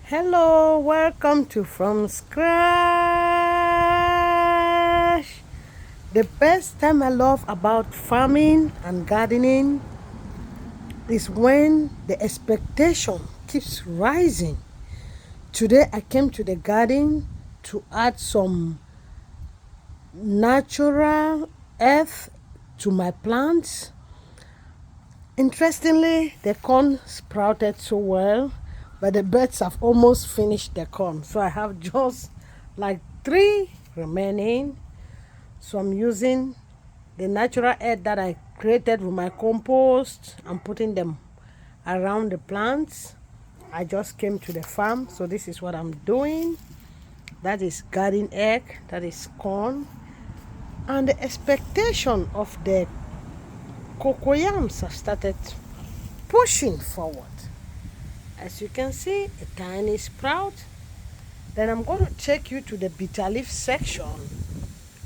Hello, welcome to From Scratch. The best time I love about farming and gardening is when the expectation keeps rising. Today I came to the garden to add some natural earth to my plants. Interestingly, the corn sprouted so well, but the birds have almost finished the corn. So I have just like 3 remaining. So I'm using the natural earth that I created with my compost. I'm putting them around the plants. I just came to the farm, so this is what I'm doing. That is garden egg, that is corn. And the expectation of the cocoyams have started pushing forward. As you can see, a tiny sprout. Then I'm going to take you to the bitter leaf section,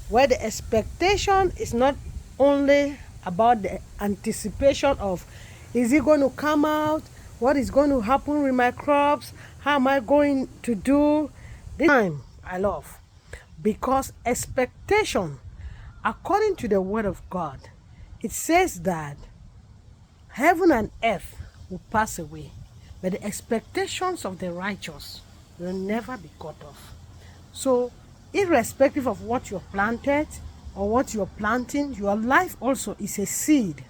where the expectation is not only about the anticipation of, is it going to come out, what is going to happen with my crops, how am I going to do. This time I love, because expectation, according to the word of God, it says that heaven and earth will pass away, but the expectations of the righteous will never be cut off. So, irrespective of what you're planted or what you're planting, your life also is a seed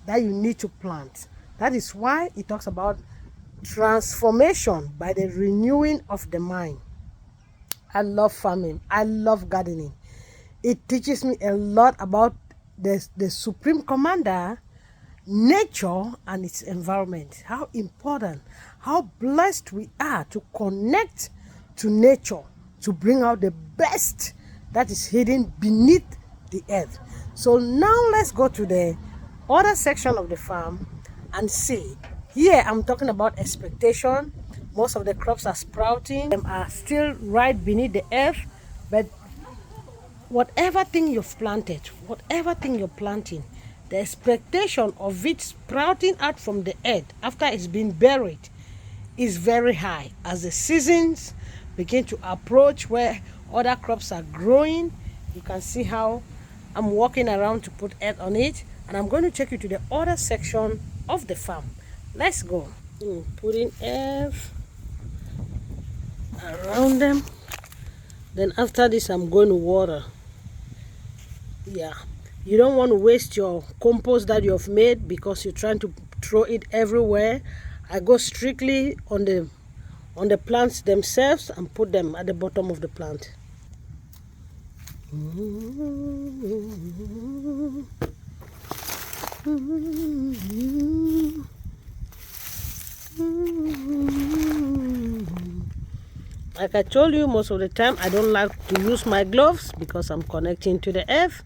that you need to plant. That is why it talks about transformation by the renewing of the mind. I love farming. I love gardening. It teaches me a lot about the supreme commander, nature and its environment. How important, how blessed we are to connect to nature to bring out the best that is hidden beneath the earth. So now let's go to the other section of the farm and see. Here I'm talking about expectation. Most of the crops are sprouting, them are still right beneath the earth, but whatever thing you've planted, whatever thing you're planting, the expectation of it sprouting out from the earth after it's been buried is very high. As the seasons begin to approach where other crops are growing, you can see how I'm walking around to put earth on it, and I'm going to take you to the other section of the farm. Let's go. Putting earth around them. Then after this, I'm going to water. Yeah, you don't want to waste your compost that you have made because you're trying to throw it everywhere. I go strictly on the plants themselves and put them at the bottom of the plant. Like I told you, most of the time I don't like to use my gloves because I'm connecting to the earth.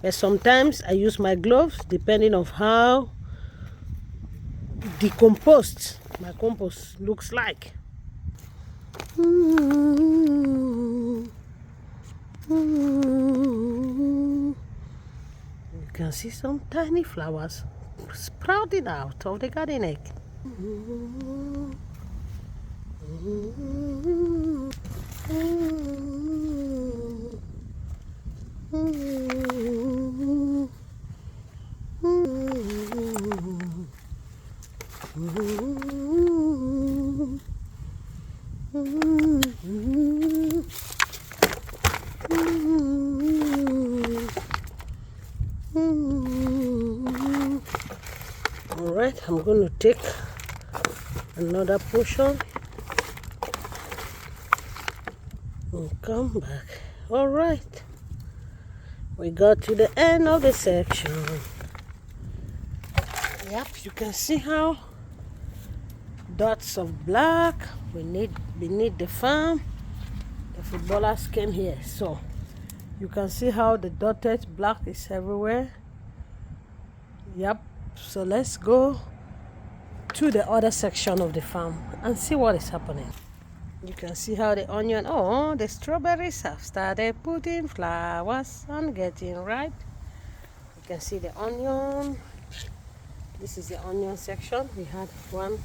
But sometimes I use my gloves depending on how decomposed my compost looks like. You can see some tiny flowers sprouting out of the garden egg. Alright, I'm going to take another portion and come back. Alright, we got to the end of the section. Yep, you can see how dots of black beneath the farm. The footballers came here, so you can see how the dotted black is everywhere. Yep, so let's go to the other section of the farm and see what is happening. You can see how the onion, oh, the strawberries have started putting flowers and getting ripe. You can see the onion. This is the onion section. We had one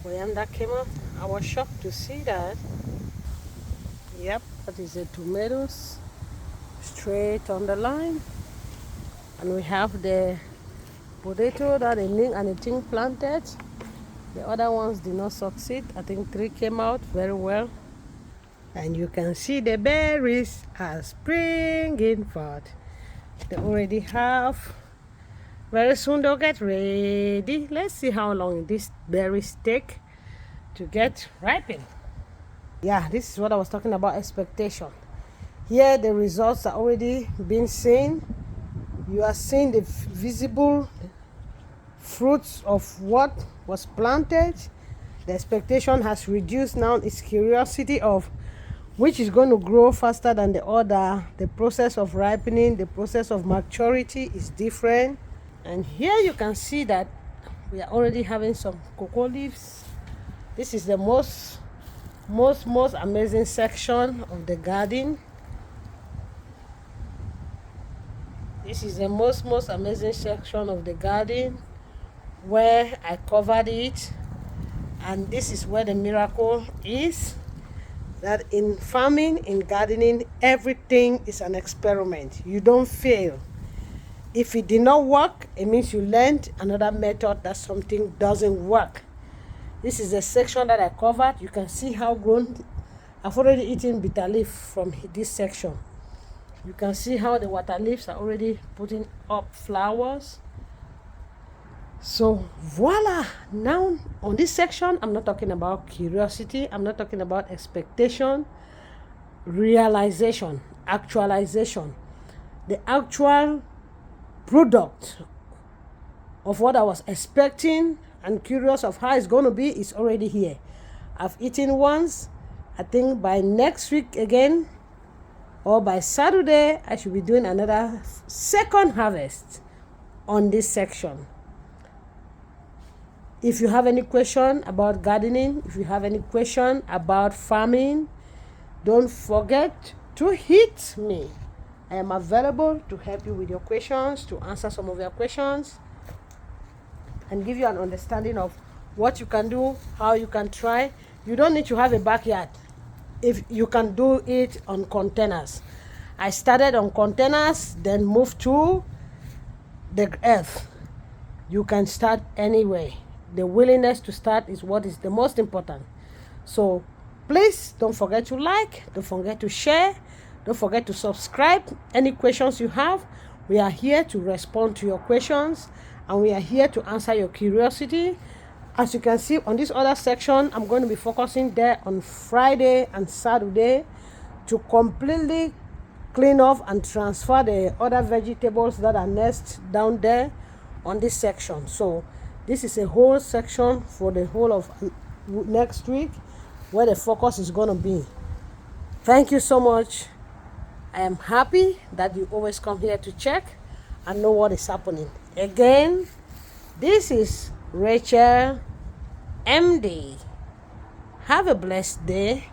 When that came out, I was shocked to see that. Yep, that is the tomatoes straight on the line. And we have the potato that a Ning and a Ting planted. The other ones did not succeed. I think 3 came out very well. And you can see the berries are springing forth. They already have. Very soon they'll get ready. Let's see how long these berries take to get ripened. Yeah, this is what I was talking about, expectation. Here the results are already being seen. You are seeing the visible fruits of what was planted. The expectation has reduced. Now it's curiosity of which is going to grow faster than the other. The process of ripening, the process of maturity is different. And here you can see that we are already having some cocoa leaves. This is the most amazing section of the garden. This is the most amazing section of the garden where I covered it. And this is where the miracle is, that in farming, in gardening, everything is an experiment. You don't fail. If it did not work, it means you learned another method that something doesn't work. This is the section that I covered. You can see how grown. I've already eaten bitter leaf from this section. You can see how the water leaves are already putting up flowers. So voila, now on this section, I'm not talking about curiosity, I'm not talking about expectation, realization, actualization. The actual product of what I was expecting and curious of how it's going to be is already here. I've eaten once. I think by next week again, or by Saturday, I should be doing another second harvest on this section. If you have any question about gardening, if you have any question about farming, don't forget to hit me. I am available to help you with your questions, to answer some of your questions, and give you an understanding of what you can do, how you can try. You don't need to have a backyard if you can do it on containers. I started on containers, then moved to the earth. You can start anyway. The willingness to start is what is the most important. So please don't forget to like, don't forget to share, don't forget to subscribe. Any questions you have, we are here to respond to your questions, and we are here to answer your curiosity. As you can see on this other section, I'm going to be focusing there on Friday and Saturday to completely clean off and transfer the other vegetables that are next down there on this section. So this is a whole section for the whole of next week where the focus is going to be. Thank you so much. I am happy that you always come here to check and know what is happening. Again, this is Rachel MD. Have a blessed day.